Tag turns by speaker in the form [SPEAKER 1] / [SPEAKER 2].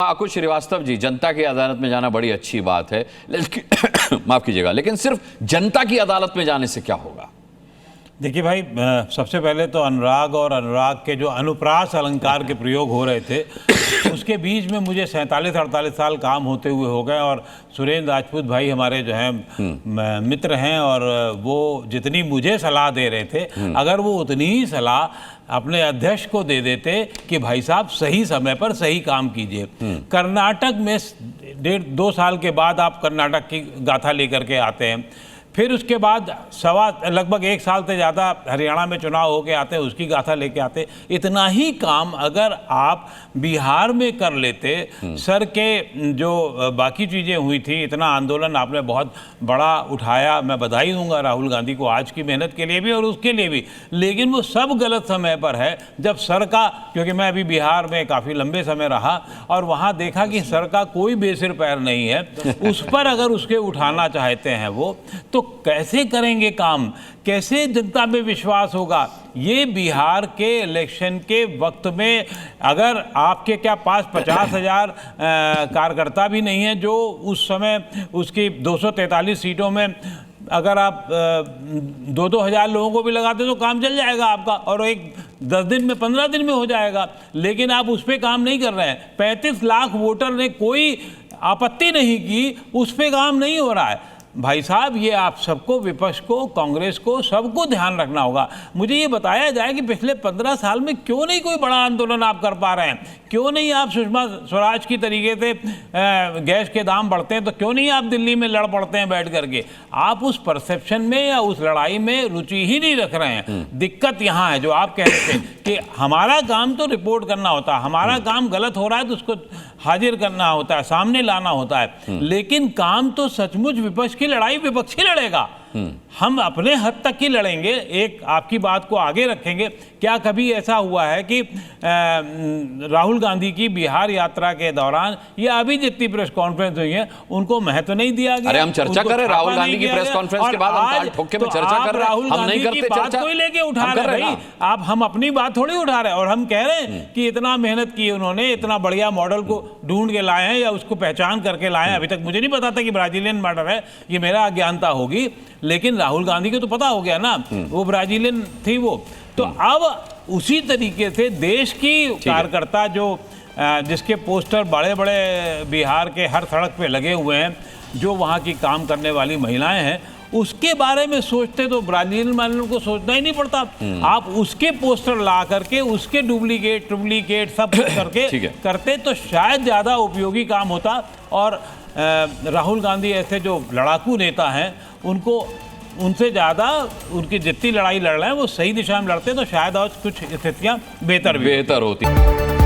[SPEAKER 1] आकुश श्रीवास्तव जी, जनता की अदालत में जाना बड़ी अच्छी बात है, लेकिन माफ कीजिएगा, लेकिन सिर्फ जनता की अदालत में जाने से क्या होगा?
[SPEAKER 2] देखिए भाई, सबसे पहले तो अनुराग और अनुराग के जो अनुप्रास अलंकार के प्रयोग हो रहे थे उसके बीच में मुझे 47-48 साल काम होते हुए हो गए। और सुरेंद्र राजपूत भाई हमारे जो हैं मित्र हैं, और वो जितनी मुझे सलाह दे रहे थे, अगर वो उतनी ही सलाह अपने अध्यक्ष को दे देते कि भाई साहब सही समय पर सही काम कीजिए। कर्नाटक में 1.5-2 साल के बाद आप कर्नाटक की गाथा लेकर के आते हैं, फिर उसके बाद लगभग 1 साल से ज़्यादा हरियाणा में चुनाव होके आते हैं, उसकी गाथा लेके आते। इतना ही काम अगर आप बिहार में कर लेते, सर के जो बाकी चीज़ें हुई थी, इतना आंदोलन आपने बहुत बड़ा उठाया, मैं बधाई दूंगा राहुल गांधी को आज की मेहनत के लिए भी और उसके लिए भी, लेकिन वो सब गलत समय पर है। जब सर का, क्योंकि मैं अभी बिहार में काफ़ी लंबे समय रहा और वहाँ देखा कि सर का कोई बेसिर पैर नहीं है, उस पर अगर उसके उठाना चाहते हैं वो, तो कैसे करेंगे काम, कैसे जनता में विश्वास होगा? ये बिहार के इलेक्शन के वक्त में अगर आपके क्या पास 50,000 कार्यकर्ता भी नहीं है, जो उस समय उसकी 243 सीटों में अगर आप 2-2 हज़ार लोगों को भी लगाते तो काम चल जाएगा आपका, और एक 10 दिन में 15 दिन में हो जाएगा। लेकिन आप उस पर काम नहीं कर रहे हैं। 35 लाख वोटर ने कोई आपत्ति नहीं की, उस पर काम नहीं हो रहा है। भाई साहब, ये आप सबको, विपक्ष को, कांग्रेस को, सबको ध्यान रखना होगा। मुझे ये बताया जाए कि पिछले 15 साल में क्यों नहीं कोई बड़ा आंदोलन आप कर पा रहे हैं? क्यों नहीं आप सुषमा स्वराज की तरीके से गैस के दाम बढ़ते हैं तो क्यों नहीं आप दिल्ली में लड़ पड़ते हैं बैठ करके? आप उस परसेप्शन में या उस लड़ाई में रुचि ही नहीं रख रहे हैं। दिक्कत यहाँ है, जो आप कह रहे थे कि हमारा काम तो रिपोर्ट करना होता है, हमारा काम गलत हो रहा है तो उसको हाजिर करना होता है, सामने लाना होता है, लेकिन काम तो सचमुच विपक्ष की लड़ाई विपक्ष ही लड़ेगा। हम अपने हद तक ही लड़ेंगे, एक आपकी बात को आगे रखेंगे। क्या कभी ऐसा हुआ है कि राहुल गांधी की बिहार यात्रा के दौरान या अभी जितनी प्रेस कॉन्फ्रेंस हुई है उनको महत्व नहीं दिया गया?
[SPEAKER 1] अरे हम चर्चा करें राहुल गांधी की प्रेस कॉन्फ्रेंस के बाद, हम ठोके में चर्चा कर रहे हैं।
[SPEAKER 2] राहुल गांधी की बात को ही लेके उठा रहे हैं भाई, आप हम अपनी बात थोड़ी उठा रहे हैं। और हम कह रहे हैं कि इतना मेहनत की उन्होंने, इतना बढ़िया मॉडल को ढूंढ के लाए हैं या उसको पहचान करके लाए हैं। अभी तक मुझे नहीं पता था कि ब्राजीलियन मॉडल है, ये मेरा अज्ञानता होगी, लेकिन राहुल गांधी को तो पता हो गया ना, वो ब्राजीलियन थी वो। तो अब उसी तरीके से देश की कार्यकर्ता जो जिसके पोस्टर बड़े बड़े बिहार के हर सड़क पे लगे हुए हैं, जो वहाँ की काम करने वाली महिलाएं हैं, उसके बारे में सोचते तो ब्राजीलियन मॉडल को सोचना ही नहीं पड़ता। आप उसके पोस्टर ला करके उसके डुप्लीकेट सब करके करते तो शायद ज़्यादा उपयोगी काम होता। और राहुल गांधी ऐसे जो लड़ाकू नेता हैं, उनको उनसे ज़्यादा उनकी जितनी लड़ाई लड़ रहे हैं वो सही दिशा में लड़ते तो शायद आज कुछ स्थितियाँ बेहतर होती।